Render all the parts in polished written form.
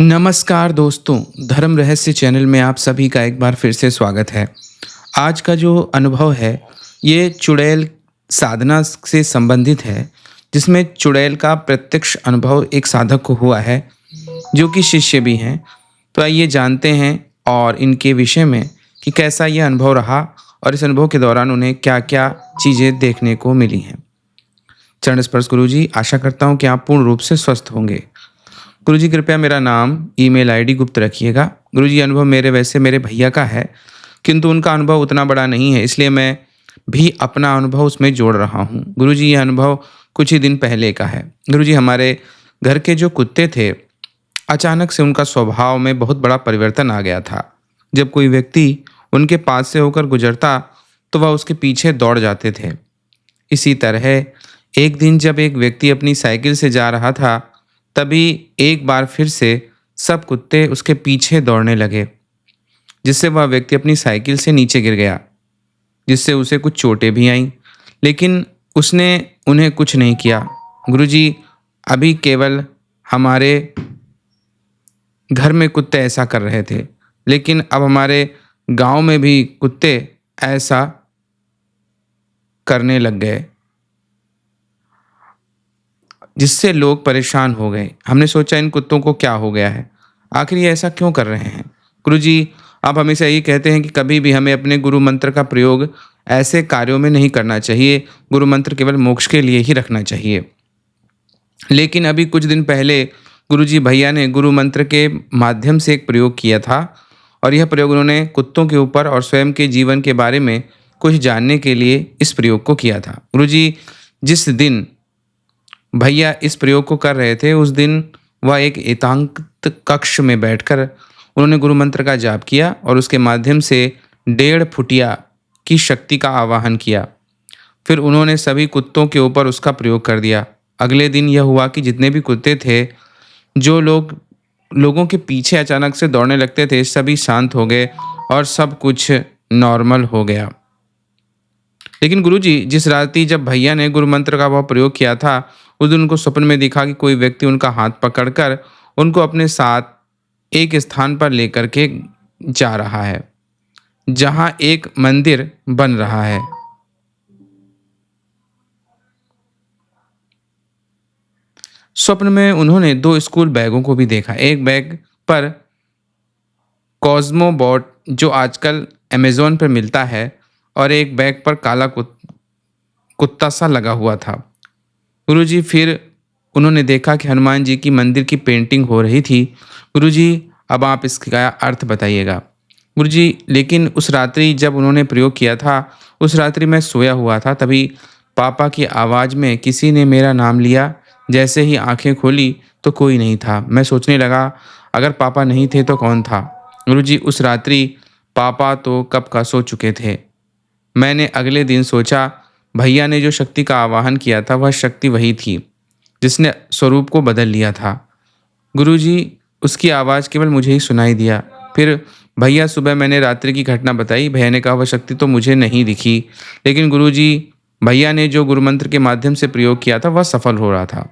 नमस्कार दोस्तों, धर्म रहस्य चैनल में आप सभी का एक बार फिर से स्वागत है। आज का जो अनुभव है, ये चुड़ैल साधना से संबंधित है, जिसमें चुड़ैल का प्रत्यक्ष अनुभव एक साधक को हुआ है, जो कि शिष्य भी हैं। तो आइए जानते हैं और इनके विषय में कि कैसा ये अनुभव रहा और इस अनुभव के दौरान उन्हें क्या-क्या चीज़ें देखने को मिली हैं। चरण स्पर्श गुरुजी, आशा करता हूँ कि आप पूर्ण रूप से स्वस्थ होंगे। गुरुजी कृपया मेरा नाम, ईमेल आईडी गुप्त रखिएगा। गुरुजी अनुभव मेरे भैया का है, किंतु उनका अनुभव उतना बड़ा नहीं है, इसलिए मैं भी अपना अनुभव उसमें जोड़ रहा हूँ। गुरुजी ये अनुभव कुछ ही दिन पहले का है। गुरुजी हमारे घर के जो कुत्ते थे, अचानक से उनका स्वभाव में बहुत बड़ा परिवर्तन आ गया था। जब कोई व्यक्ति उनके पास से होकर गुजरता, तो वह उसके पीछे दौड़ जाते थे। इसी तरह एक दिन जब एक व्यक्ति अपनी साइकिल से जा रहा था, तभी एक बार फिर से सब कुत्ते उसके पीछे दौड़ने लगे, जिससे वह व्यक्ति अपनी साइकिल से नीचे गिर गया, जिससे उसे कुछ चोटें भी आईं, लेकिन उसने उन्हें कुछ नहीं किया। गुरुजी, अभी केवल हमारे घर में कुत्ते ऐसा कर रहे थे, लेकिन अब हमारे गांव में भी कुत्ते ऐसा करने लग गए, जिससे लोग परेशान हो गए। हमने सोचा इन कुत्तों को क्या हो गया है, आखिर ये ऐसा क्यों कर रहे हैं। गुरुजी, आप हमेशा यही कहते हैं कि कभी भी हमें अपने गुरु मंत्र का प्रयोग ऐसे कार्यों में नहीं करना चाहिए, गुरु मंत्र केवल मोक्ष के लिए ही रखना चाहिए। लेकिन अभी कुछ दिन पहले गुरुजी भैया ने गुरु मंत्र के माध्यम से एक प्रयोग किया था, और यह प्रयोग उन्होंने कुत्तों के ऊपर और स्वयं के जीवन के बारे में कुछ जानने के लिए इस प्रयोग को किया था। गुरुजी, जिस दिन भैया इस प्रयोग को कर रहे थे, उस दिन वह एक एकांत कक्ष में बैठकर उन्होंने गुरु मंत्र का जाप किया और उसके माध्यम से 1.5 फुटिया की शक्ति का आवाहन किया। फिर उन्होंने सभी कुत्तों के ऊपर उसका प्रयोग कर दिया। अगले दिन यह हुआ कि जितने भी कुत्ते थे, जो लोगों के पीछे अचानक से दौड़ने लगते थे, सभी शांत हो गए और सब कुछ नॉर्मल हो गया। लेकिन गुरुजी, जिस रात्रि जब भैया ने गुरु मंत्र का वह प्रयोग किया था, उस दिन उनको स्वप्न में दिखा कि कोई व्यक्ति उनका हाथ पकड़कर उनको अपने साथ एक स्थान पर लेकर के जा रहा है, जहां एक मंदिर बन रहा है। स्वप्न में उन्होंने 2 स्कूल बैगों को भी देखा। एक बैग पर कॉस्मोबॉट, जो आजकल अमेज़न पर मिलता है, और एक बैग पर काला कुत्ता सा लगा हुआ था। गुरुजी, फिर उन्होंने देखा कि हनुमान जी की मंदिर की पेंटिंग हो रही थी। गुरुजी, अब आप इसका अर्थ बताइएगा। गुरुजी, लेकिन उस रात्रि जब उन्होंने प्रयोग किया था, उस रात्रि मैं सोया हुआ था, तभी पापा की आवाज़ में किसी ने मेरा नाम लिया। जैसे ही आंखें खोली तो कोई नहीं था। मैं सोचने लगा, अगर पापा नहीं थे तो कौन था। गुरुजी, उस रात्रि पापा तो कब का सो चुके थे। मैंने अगले दिन सोचा, भैया ने जो शक्ति का आवाहन किया था, वह शक्ति वही थी जिसने स्वरूप को बदल लिया था। गुरुजी, उसकी आवाज़ केवल मुझे ही सुनाई दिया। फिर भैया सुबह मैंने रात्रि की घटना बताई। भैया ने कहा, वह शक्ति तो मुझे नहीं दिखी, लेकिन गुरुजी, भैया ने जो गुरु मंत्र के माध्यम से प्रयोग किया था, वह सफल हो रहा था।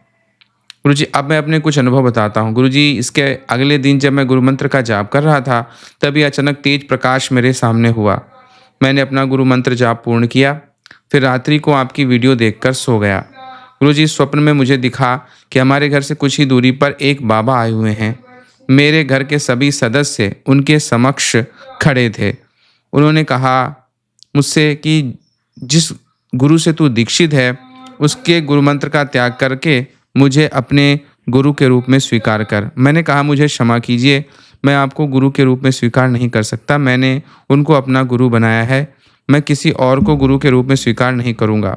गुरुजी, अब मैं अपने कुछ अनुभव बताता हूँ। गुरुजी, इसके अगले दिन जब मैं गुरु मंत्र का जाप कर रहा था, तभी अचानक तेज प्रकाश मेरे सामने हुआ। मैंने अपना गुरु मंत्र जाप पूर्ण किया, फिर रात्रि को आपकी वीडियो देखकर सो गया। गुरुजी, स्वप्न में मुझे दिखा कि हमारे घर से कुछ ही दूरी पर एक बाबा आए हुए हैं। मेरे घर के सभी सदस्य उनके समक्ष खड़े थे। उन्होंने कहा मुझसे कि जिस गुरु से तू दीक्षित है, उसके गुरु मंत्र का त्याग करके मुझे अपने गुरु के रूप में स्वीकार कर। मैंने कहा, मुझे क्षमा कीजिए, मैं आपको गुरु के रूप में स्वीकार नहीं कर सकता। मैंने उनको अपना गुरु बनाया है, मैं किसी और को गुरु के रूप में स्वीकार नहीं करूँगा।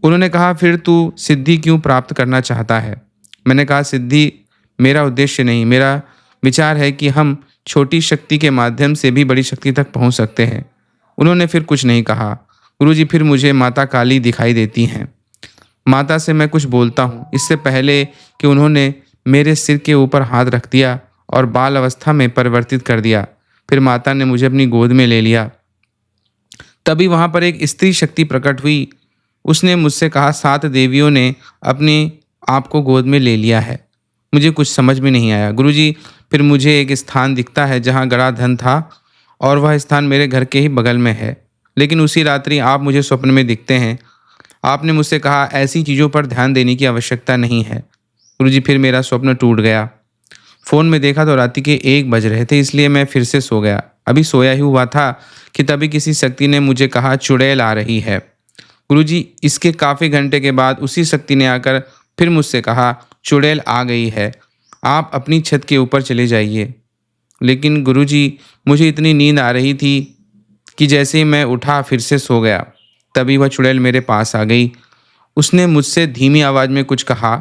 उन्होंने कहा, फिर तू सिद्धि क्यों प्राप्त करना चाहता है। मैंने कहा, सिद्धि मेरा उद्देश्य नहीं, मेरा विचार है कि हम छोटी शक्ति के माध्यम से भी बड़ी शक्ति तक पहुंच सकते हैं। उन्होंने फिर कुछ नहीं कहा। गुरुजी, फिर मुझे माता काली दिखाई देती हैं। माता से मैं कुछ बोलता हूँ, इससे पहले कि उन्होंने मेरे सिर के ऊपर हाथ रख दिया और बाल अवस्था में परिवर्तित कर दिया। फिर माता ने मुझे अपनी गोद में ले लिया। तभी वहाँ पर एक स्त्री शक्ति प्रकट हुई। उसने मुझसे कहा, 7 देवियों ने अपने आप को गोद में ले लिया है। मुझे कुछ समझ में नहीं आया। गुरुजी, फिर मुझे एक स्थान दिखता है जहाँ गड़ा धन था और वह स्थान मेरे घर के ही बगल में है। लेकिन उसी रात्रि आप मुझे स्वप्न में दिखते हैं। आपने मुझसे कहा ऐसी चीज़ों पर ध्यान देने की आवश्यकता नहीं है। गुरुजी, फिर मेरा स्वप्न टूट गया। फ़ोन में देखा तो रात के 1 बज रहे थे, इसलिए मैं फिर से सो गया। अभी सोया ही हुआ था कि तभी किसी शक्ति ने मुझे कहा चुड़ैल आ रही है। गुरुजी, इसके काफ़ी घंटे के बाद उसी शक्ति ने आकर फिर मुझसे कहा चुड़ैल आ गई है, आप अपनी छत के ऊपर चले जाइए। लेकिन गुरुजी, मुझे इतनी नींद आ रही थी कि जैसे ही मैं उठा फिर से सो गया। तभी वह चुड़ैल मेरे पास आ गई। उसने मुझसे धीमी आवाज़ में कुछ कहा।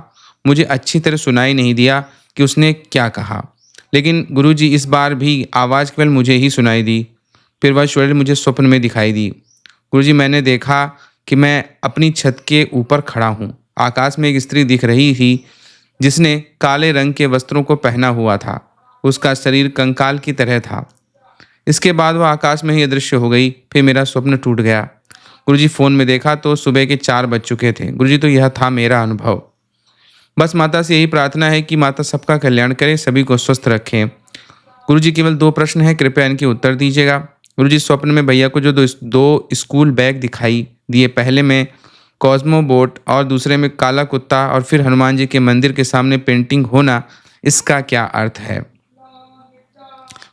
मुझे अच्छी तरह सुनाई नहीं दिया कि उसने क्या कहा, लेकिन गुरुजी इस बार भी आवाज़ केवल मुझे ही सुनाई दी। फिर वह चुड़ैल मुझे स्वप्न में दिखाई दी। गुरुजी, मैंने देखा कि मैं अपनी छत के ऊपर खड़ा हूँ। आकाश में एक स्त्री दिख रही थी जिसने काले रंग के वस्त्रों को पहना हुआ था। उसका शरीर कंकाल की तरह था। इसके बाद वह आकाश में ही अदृश्य हो गई। फिर मेरा स्वप्न टूट गया। गुरुजी, फ़ोन में देखा तो सुबह के 4 बज चुके थे। गुरुजी, तो यह था मेरा अनुभव। बस माता से यही प्रार्थना है कि माता सबका कल्याण करें, सभी को स्वस्थ रखें। गुरुजी, केवल 2 प्रश्न हैं, कृपया इनके उत्तर दीजिएगा। गुरुजी, स्वप्न में भैया को जो दो स्कूल बैग दिखाई दिए, पहले में कॉस्मो बोट और दूसरे में काला कुत्ता और फिर हनुमान जी के मंदिर के सामने पेंटिंग होना, इसका क्या अर्थ है?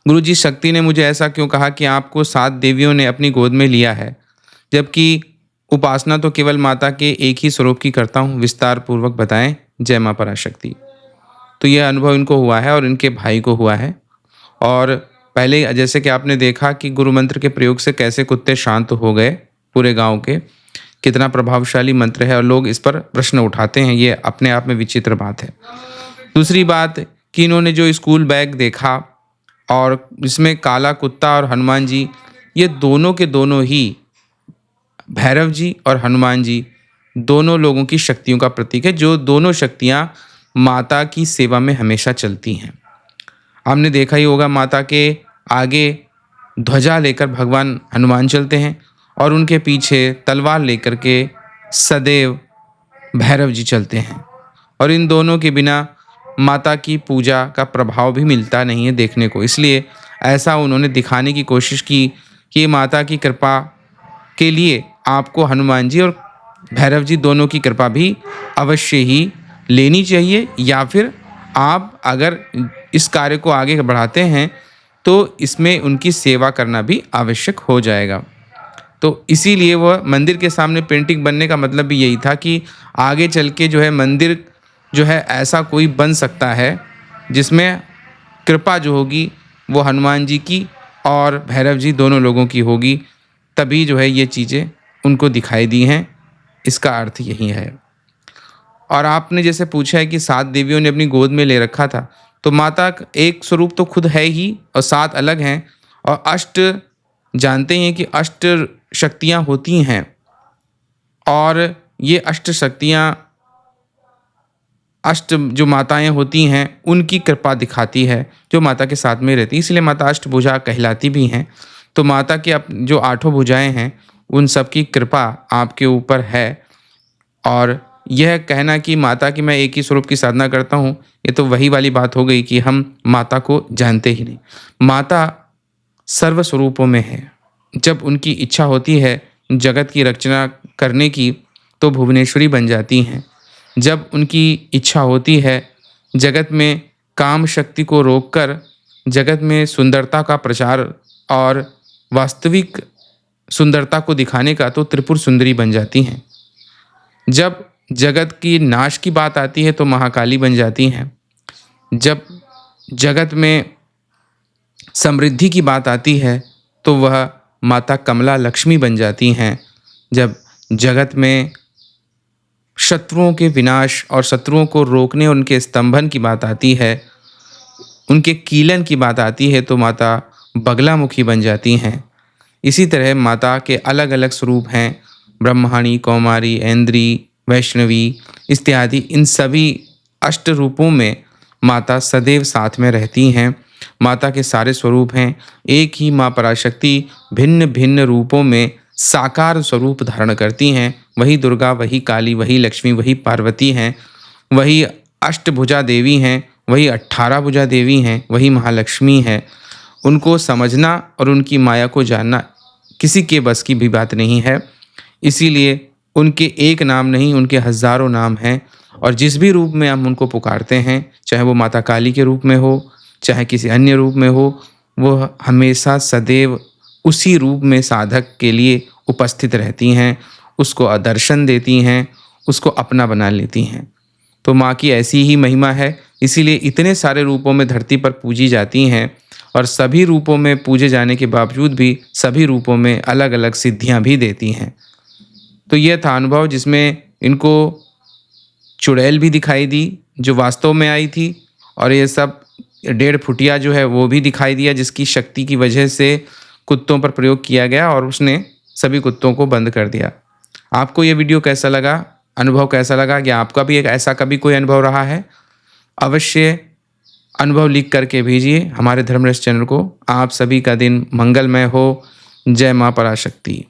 गुरुजी, शक्ति ने मुझे ऐसा क्यों कहा कि आपको 7 देवियों ने अपनी गोद में लिया है, जबकि उपासना तो केवल माता के एक ही स्वरूप की करता हूँ? विस्तार पूर्वक बताएं। जय मां पराशक्ति। तो यह अनुभव इनको हुआ है और इनके भाई को हुआ है। और पहले जैसे कि आपने देखा कि गुरु मंत्र के प्रयोग से कैसे कुत्ते शांत हो गए पूरे गांव के, कितना प्रभावशाली मंत्र है और लोग इस पर प्रश्न उठाते हैं, ये अपने आप में विचित्र बात है। दूसरी बात कि इन्होंने जो स्कूल बैग देखा और इसमें काला कुत्ता और हनुमान जी, ये दोनों के दोनों ही, भैरव जी और हनुमान जी, दोनों लोगों की शक्तियों का प्रतीक है, जो दोनों शक्तियाँ माता की सेवा में हमेशा चलती हैं। आपने देखा ही होगा माता के आगे ध्वजा लेकर भगवान हनुमान चलते हैं और उनके पीछे तलवार लेकर के सदैव भैरव जी चलते हैं। और इन दोनों के बिना माता की पूजा का प्रभाव भी मिलता नहीं है देखने को। इसलिए ऐसा उन्होंने दिखाने की कोशिश की कि माता की कृपा के लिए आपको हनुमान जी और भैरव जी दोनों की कृपा भी अवश्य ही लेनी चाहिए, या फिर आप अगर इस कार्य को आगे बढ़ाते हैं तो इसमें उनकी सेवा करना भी आवश्यक हो जाएगा। तो इसीलिए वह मंदिर के सामने पेंटिंग बनने का मतलब भी यही था कि आगे चल के जो है मंदिर जो है ऐसा कोई बन सकता है जिसमें कृपा जो होगी वो हनुमान जी की और भैरव जी दोनों लोगों की होगी। तभी जो है ये चीज़ें उनको दिखाई दी हैं, इसका अर्थ यही है। और आपने जैसे पूछा है कि 7 देवियों ने अपनी गोद में ले रखा था, तो माता एक स्वरूप तो खुद है ही और 7 अलग हैं। और अष्ट जानते हैं कि अष्ट शक्तियाँ होती हैं और ये अष्ट शक्तियाँ, अष्ट जो माताएं होती हैं उनकी कृपा दिखाती है जो माता के साथ में रहती है, इसलिए माता अष्टभुजा कहलाती भी हैं। तो माता की जो 8 भुजाएं हैं उन सब की कृपा आपके ऊपर है। और यह कहना कि माता की मैं एक ही स्वरूप की साधना करता हूँ, ये तो वही वाली बात हो गई कि हम माता को जानते ही नहीं। माता सर्व स्वरूपों में है। जब उनकी इच्छा होती है जगत की रचना करने की तो भुवनेश्वरी बन जाती हैं। जब उनकी इच्छा होती है जगत में काम शक्ति को रोककर जगत में सुंदरता का प्रचार और वास्तविक सुंदरता को दिखाने का, तो त्रिपुर सुंदरी बन जाती हैं। जब जगत की नाश की बात आती है तो महाकाली बन जाती हैं। जब जगत में समृद्धि की बात आती है तो वह माता कमला लक्ष्मी बन जाती हैं। जब जगत में शत्रुओं के विनाश और शत्रुओं को रोकने और उनके स्तंभन की बात आती है, उनके कीलन की बात आती है, तो माता बगलामुखी बन जाती हैं। इसी तरह माता के अलग अलग स्वरूप हैं, ब्रह्माणी, कौमारी, ऐन्द्री, वैष्णवी इत्यादि। इन सभी अष्ट रूपों में माता सदैव साथ में रहती हैं। माता के सारे स्वरूप हैं। एक ही माँ पराशक्ति भिन्न भिन्न रूपों में साकार स्वरूप धारण करती हैं। वही दुर्गा, वही काली, वही लक्ष्मी, वही पार्वती हैं, वही अष्टभुजा देवी हैं, वही 18 भुजा देवी हैं, वही महालक्ष्मी हैं। उनको समझना और उनकी माया को जानना किसी के बस की भी बात नहीं है। इसीलिए उनके एक नाम नहीं, उनके हज़ारों नाम हैं और जिस भी रूप में हम उनको पुकारते हैं, चाहे वो माता काली के रूप में हो, चाहे किसी अन्य रूप में हो, वो हमेशा सदैव उसी रूप में साधक के लिए उपस्थित रहती हैं, उसको दर्शन देती हैं, उसको अपना बना लेती हैं। तो माँ की ऐसी ही महिमा है, इसीलिए इतने सारे रूपों में धरती पर पूजी जाती हैं और सभी रूपों में पूजे जाने के बावजूद भी सभी रूपों में अलग-अलग सिद्धियाँ भी देती हैं। तो ये था अनुभव जिसमें इनको चुड़ैल भी दिखाई दी, जो वास्तव में आई थी, और ये सब 1.5 फुटिया जो है वो भी दिखाई दिया, जिसकी शक्ति की वजह से कुत्तों पर प्रयोग किया गया और उसने सभी कुत्तों को बंद कर दिया। आपको ये वीडियो कैसा लगा? अनुभव कैसा लगा? क्या आपका भी एक ऐसा कभी कोई अनुभव रहा है? अवश्य अनुभव लिख करके भेजिए हमारे धर्मरस चैनल को। आप सभी का दिन मंगलमय हो। जय माँ पराशक्ति।